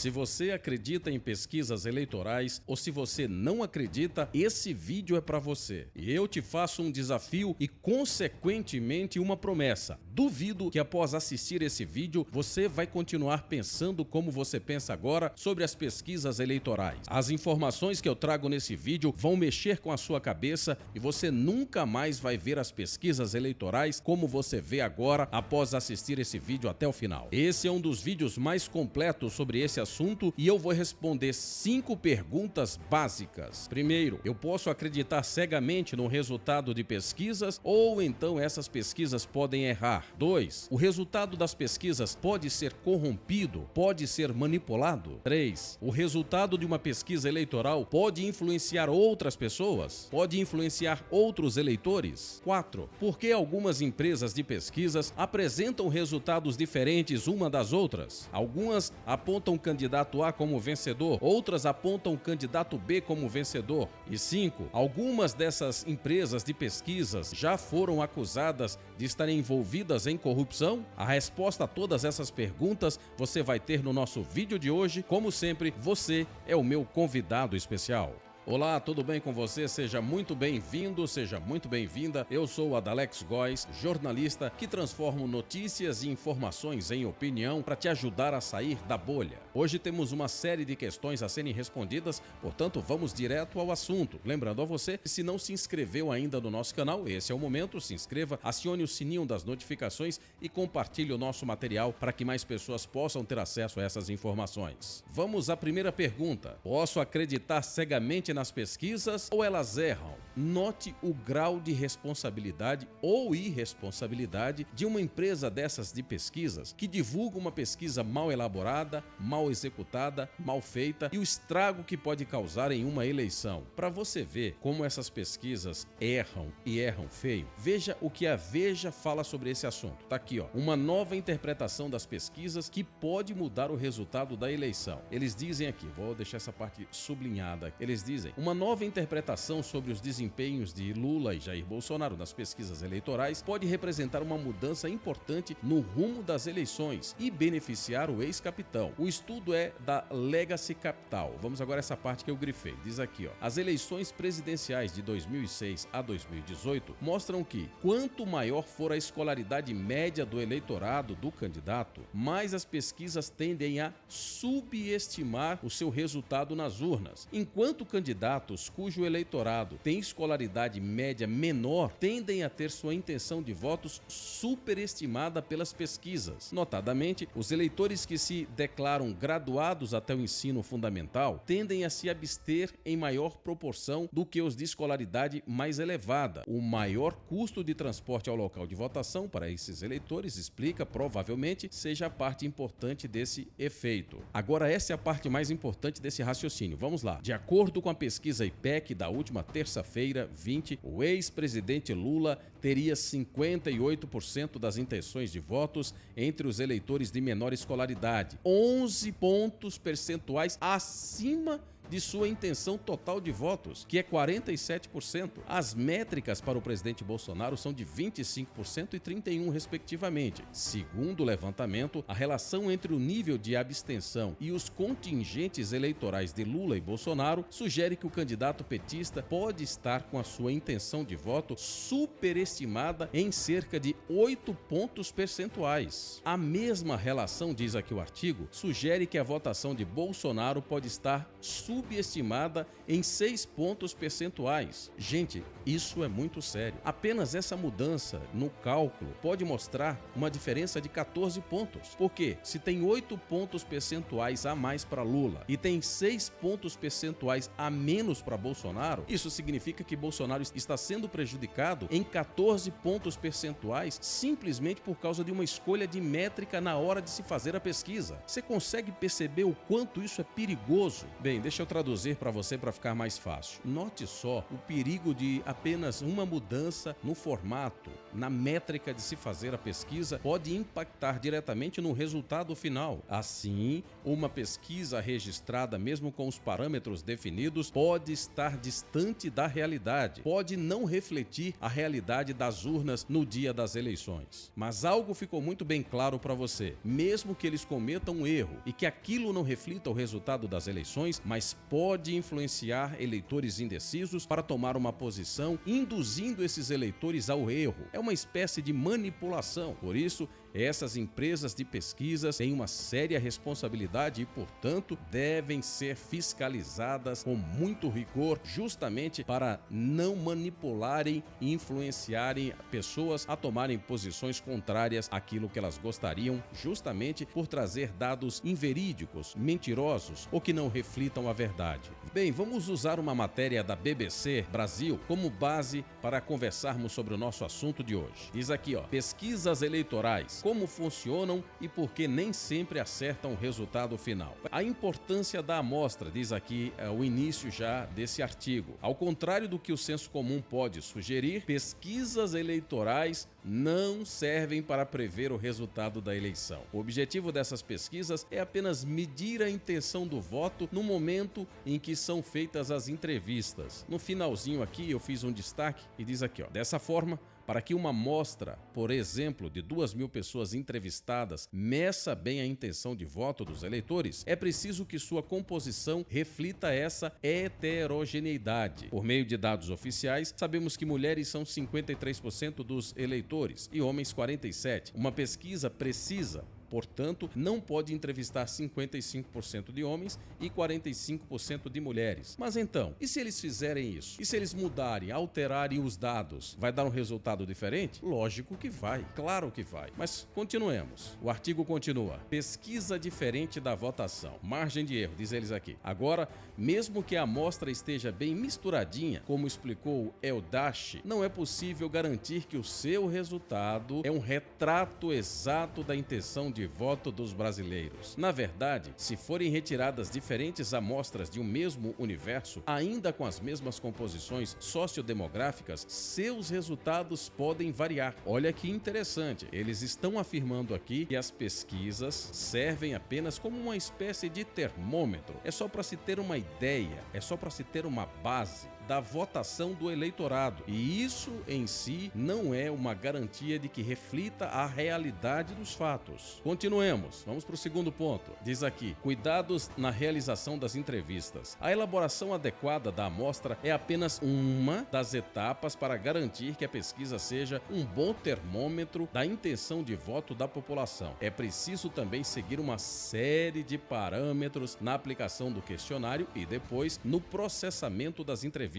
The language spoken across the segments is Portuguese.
Se você acredita em pesquisas eleitorais ou se você não acredita, esse vídeo é para você. E eu te faço um desafio e, consequentemente, uma promessa. Duvido que após assistir esse vídeo, você vai continuar pensando como você pensa agora sobre as pesquisas eleitorais. As informações que eu trago nesse vídeo vão mexer com a sua cabeça e você nunca mais vai ver as pesquisas eleitorais como você vê agora após assistir esse vídeo até o final. Esse é um dos vídeos mais completos sobre esse assunto e eu vou responder 5 perguntas básicas. Primeiro, eu posso acreditar cegamente no resultado de pesquisas ou então essas pesquisas podem errar? 2, o resultado das pesquisas pode ser corrompido, pode ser manipulado? 3, o resultado de uma pesquisa eleitoral pode influenciar outras pessoas? Pode influenciar outros eleitores? 4, por que algumas empresas de pesquisas apresentam resultados diferentes uma das outras? Algumas apontam o candidato A como vencedor, outras apontam o candidato B como vencedor. E 5, algumas dessas empresas de pesquisas já foram acusadas de estarem envolvidas em corrupção? A resposta a todas essas perguntas você vai ter no nosso vídeo de hoje. Como sempre, você é o meu convidado especial. Olá, tudo bem com você? Seja muito bem-vindo, seja muito bem-vinda. Eu sou o Adalex Góes, jornalista que transformo notícias e informações em opinião para te ajudar a sair da bolha. Hoje temos uma série de questões a serem respondidas, portanto vamos direto ao assunto. Lembrando a você que se não se inscreveu ainda no nosso canal, esse é o momento, se inscreva, acione o sininho das notificações e compartilhe o nosso material para que mais pessoas possam ter acesso a essas informações. Vamos à primeira pergunta. Posso acreditar cegamente nas pesquisas ou elas erram? Note o grau de responsabilidade ou irresponsabilidade de uma empresa dessas de pesquisas que divulga uma pesquisa mal elaborada, mal executada, mal feita e o estrago que pode causar em uma eleição. Para você ver como essas pesquisas erram e erram feio, veja o que a Veja fala sobre esse assunto. Tá aqui, ó, uma nova interpretação das pesquisas que pode mudar o resultado da eleição. Eles dizem aqui, vou deixar essa parte sublinhada, eles dizem: uma nova interpretação sobre os desempenhos de Lula e Jair Bolsonaro nas pesquisas eleitorais pode representar uma mudança importante no rumo das eleições e beneficiar o ex-capitão. O estudo é da Legacy Capital. Vamos agora a essa parte que eu grifei. Diz aqui, ó: as eleições presidenciais de 2006 a 2018 mostram que quanto maior for a escolaridade média do eleitorado do candidato, mais as pesquisas tendem a subestimar o seu resultado nas urnas, enquanto candidatos cujo eleitorado tem escolaridade média menor tendem a ter sua intenção de votos superestimada pelas pesquisas. Notadamente, os eleitores que se declaram graduados até o ensino fundamental tendem a se abster em maior proporção do que os de escolaridade mais elevada. O maior custo de transporte ao local de votação para esses eleitores explica, provavelmente, seja a parte importante desse efeito. Agora, essa é a parte mais importante desse raciocínio. Vamos lá. De acordo com a pesquisa IPEC da última terça-feira, 20, o ex-presidente Lula teria 58% das intenções de votos entre os eleitores de menor escolaridade, 11 pontos percentuais acima de sua intenção total de votos, que é 47%. As métricas para o presidente Bolsonaro são de 25% e 31%, respectivamente. Segundo o levantamento, a relação entre o nível de abstenção e os contingentes eleitorais de Lula e Bolsonaro sugere que o candidato petista pode estar com a sua intenção de voto superestimada em cerca de 8 pontos percentuais. A mesma relação, diz aqui o artigo, sugere que a votação de Bolsonaro pode estar subestimada em 6 pontos percentuais. Gente, isso é muito sério. Apenas essa mudança no cálculo pode mostrar uma diferença de 14 pontos. Porque se tem 8 pontos percentuais a mais para Lula e tem 6 pontos percentuais a menos para Bolsonaro, isso significa que Bolsonaro está sendo prejudicado em 14 pontos percentuais simplesmente por causa de uma escolha de métrica na hora de se fazer a pesquisa. Você consegue perceber o quanto isso é perigoso? Bem, deixa Deixa eu traduzir para você para ficar mais fácil. Note só o perigo de apenas uma mudança no formato, na métrica de se fazer a pesquisa, pode impactar diretamente no resultado final. Assim, uma pesquisa registrada, mesmo com os parâmetros definidos, pode estar distante da realidade, pode não refletir a realidade das urnas no dia das eleições. Mas algo ficou muito bem claro para você: mesmo que eles cometam um erro e que aquilo não reflita o resultado das eleições, mas pode influenciar eleitores indecisos para tomar uma posição, induzindo esses eleitores ao erro. É uma espécie de manipulação. Por isso, essas empresas de pesquisas têm uma séria responsabilidade e, portanto, devem ser fiscalizadas com muito rigor, justamente para não manipularem e influenciarem pessoas a tomarem posições contrárias àquilo que elas gostariam, justamente por trazer dados inverídicos, mentirosos ou que não reflitam a verdade. Bem, vamos usar uma matéria da BBC Brasil como base para conversarmos sobre o nosso assunto de hoje. Diz aqui, pesquisas eleitorais, como funcionam e por que nem sempre acertam o resultado final. A importância da amostra, diz aqui o início já desse artigo. Ao contrário do que o senso comum pode sugerir, pesquisas eleitorais não servem para prever o resultado da eleição. O objetivo dessas pesquisas é apenas medir a intenção do voto no momento em que são feitas as entrevistas. No finalzinho aqui eu fiz um destaque e diz aqui, dessa forma, para que uma amostra, por exemplo, de 2.000 pessoas entrevistadas meça bem a intenção de voto dos eleitores, é preciso que sua composição reflita essa heterogeneidade. Por meio de dados oficiais, sabemos que mulheres são 53% dos eleitores e homens 47%. Uma pesquisa precisa, portanto, não pode entrevistar 55% de homens e 45% de mulheres. Mas então, e se eles fizerem isso? E se eles mudarem, alterarem os dados? Vai dar um resultado diferente? Lógico que vai, claro que vai. Mas continuemos. O artigo continua. Pesquisa diferente da votação. Margem de erro, diz eles aqui. Agora, mesmo que a amostra esteja bem misturadinha, como explicou Eldashi, não é possível garantir que o seu resultado é um retrato exato da intenção de voto dos brasileiros. Na verdade, se forem retiradas diferentes amostras de um mesmo universo, ainda com as mesmas composições sociodemográficas, seus resultados podem variar. Olha que interessante, eles estão afirmando aqui que as pesquisas servem apenas como uma espécie de termômetro. É só para se ter uma ideia, é só para se ter uma base da votação do eleitorado. E isso em si não é uma garantia de que reflita a realidade dos fatos. Continuemos, vamos para o segundo ponto. Diz aqui, cuidados na realização das entrevistas. A elaboração adequada da amostra é apenas uma das etapas para garantir que a pesquisa seja um bom termômetro da intenção de voto da população. É preciso também seguir uma série de parâmetros na aplicação do questionário e depois no processamento das entrevistas.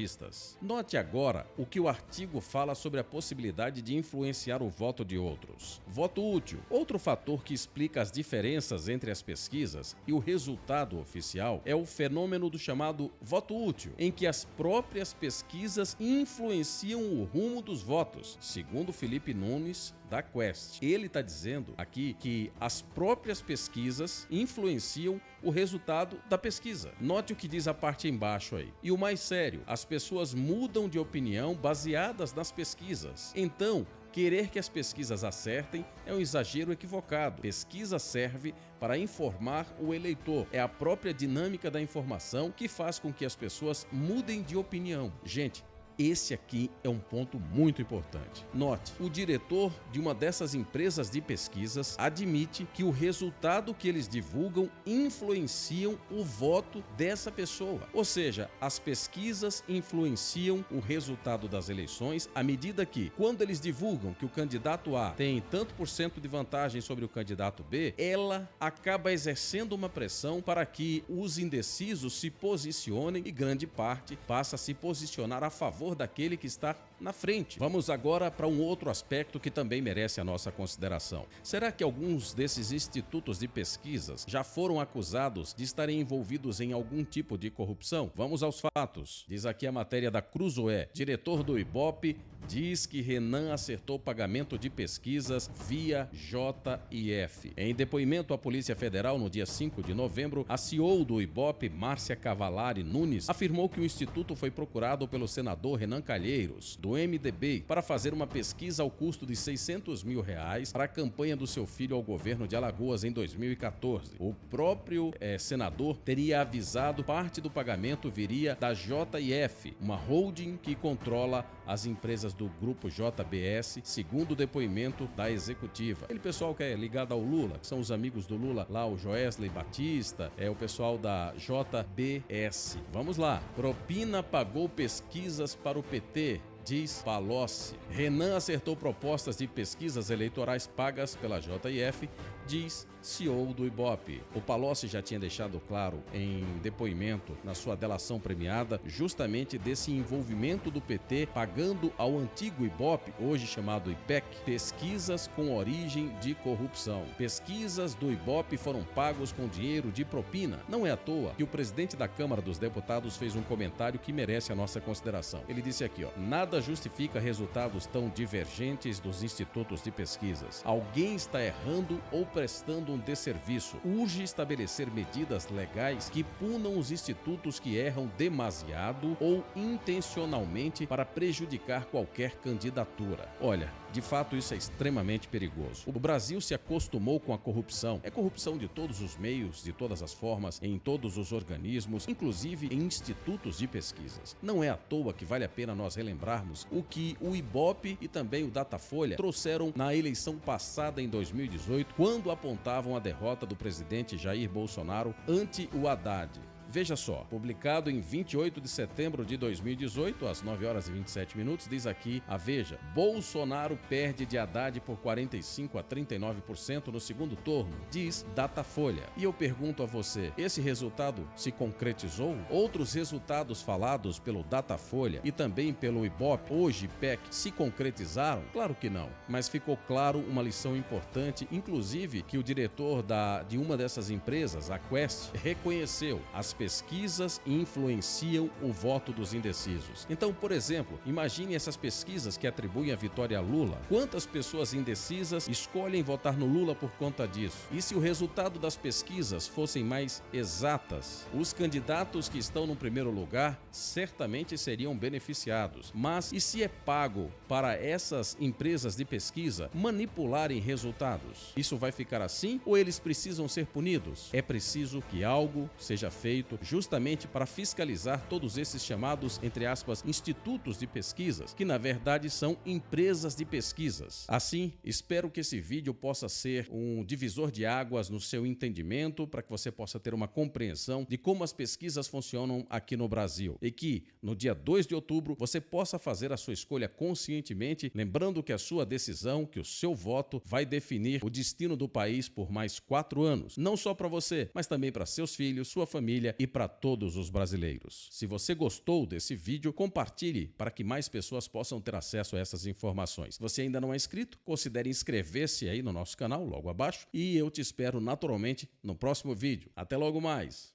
Note agora o que o artigo fala sobre a possibilidade de influenciar o voto de outros. Voto útil. Outro fator que explica as diferenças entre as pesquisas e o resultado oficial é o fenômeno do chamado voto útil, em que as próprias pesquisas influenciam o rumo dos votos, segundo Felipe Nunes, da Quest. Ele está dizendo aqui que as próprias pesquisas influenciam o resultado da pesquisa. Note o que diz a parte embaixo aí. E o mais sério, as pessoas mudam de opinião baseadas nas pesquisas. Então, querer que as pesquisas acertem é um exagero equivocado. Pesquisa serve para informar o eleitor. É a própria dinâmica da informação que faz com que as pessoas mudem de opinião. Gente, esse aqui é um ponto muito importante. Note, o diretor de uma dessas empresas de pesquisas admite que o resultado que eles divulgam influenciam o voto dessa pessoa. Ou seja, as pesquisas influenciam o resultado das eleições à medida que, quando eles divulgam que o candidato A tem tanto por cento de vantagem sobre o candidato B, ela acaba exercendo uma pressão para que os indecisos se posicionem e grande parte passa a se posicionar a favor daquele que está na frente. Vamos agora para um outro aspecto que também merece a nossa consideração. Será que alguns desses institutos de pesquisas já foram acusados de estarem envolvidos em algum tipo de corrupção? Vamos aos fatos. Diz aqui a matéria da Cruzoé. Diretor do Ibope diz que Renan acertou pagamento de pesquisas via JF. Em depoimento à Polícia Federal no dia 5 de novembro, a CEO do Ibope, Márcia Cavalari Nunes, afirmou que o instituto foi procurado pelo senador Renan Calheiros, do MDB, para fazer uma pesquisa ao custo de R$600 mil para a campanha do seu filho ao governo de Alagoas em 2014. O próprio senador teria avisado parte do pagamento viria da JF, uma holding que controla as empresas do grupo JBS, segundo o depoimento da executiva. Aquele pessoal que é ligado ao Lula, que são os amigos do Lula, lá o Joesley Batista, é o pessoal da JBS. Vamos lá. Propina pagou pesquisas para o PT, diz Palocci. Renan acertou propostas de pesquisas eleitorais pagas pela JF, diz CEO do Ibope. O Palocci já tinha deixado claro em depoimento na sua delação premiada justamente desse envolvimento do PT pagando ao antigo Ibope, hoje chamado IPEC, pesquisas com origem de corrupção. Pesquisas do Ibope foram pagos com dinheiro de propina. Não é à toa que o presidente da Câmara dos Deputados fez um comentário que merece a nossa consideração. Ele disse aqui, nada justifica resultados tão divergentes dos institutos de pesquisas. Alguém está errando ou prestando um desserviço. Urge estabelecer medidas legais que punam os institutos que erram demasiado ou intencionalmente para prejudicar qualquer candidatura. Olha, de fato isso é extremamente perigoso. O Brasil se acostumou com a corrupção. É corrupção de todos os meios, de todas as formas, em todos os organismos, inclusive em institutos de pesquisas. Não é à toa que vale a pena nós relembrarmos o que o Ibope e também o Datafolha trouxeram na eleição passada em 2018, quando apontavam a derrota do presidente Jair Bolsonaro ante o Haddad. Veja só, publicado em 28 de setembro de 2018, às 9 horas e 27 minutos, diz aqui a Veja: Bolsonaro perde de Haddad por 45% a 39% no segundo turno, diz Datafolha. E eu pergunto a você, esse resultado se concretizou? Outros resultados falados pelo Datafolha e também pelo Ibope, hoje IPEC, se concretizaram? Claro que não, mas ficou claro uma lição importante, inclusive que o diretor de uma dessas empresas, a Quest, reconheceu: as pesquisas influenciam o voto dos indecisos. Então, por exemplo, imagine essas pesquisas que atribuem a vitória a Lula. Quantas pessoas indecisas escolhem votar no Lula por conta disso? E se o resultado das pesquisas fossem mais exatas, os candidatos que estão no primeiro lugar certamente seriam beneficiados. Mas e se é pago para essas empresas de pesquisa manipularem resultados? Isso vai ficar assim ou eles precisam ser punidos? É preciso que algo seja feito justamente para fiscalizar todos esses chamados, entre aspas, institutos de pesquisas, que na verdade são empresas de pesquisas. Assim, espero que esse vídeo possa ser um divisor de águas no seu entendimento, para que você possa ter uma compreensão de como as pesquisas funcionam aqui no Brasil e que, no dia 2 de outubro, você possa fazer a sua escolha conscientemente, lembrando que a sua decisão, que o seu voto vai definir o destino do país por mais 4 anos, não só para você, mas também para seus filhos, sua família e para todos os brasileiros. Se você gostou desse vídeo, compartilhe para que mais pessoas possam ter acesso a essas informações. Se você ainda não é inscrito, considere inscrever-se aí no nosso canal, logo abaixo, e eu te espero naturalmente no próximo vídeo. Até logo mais!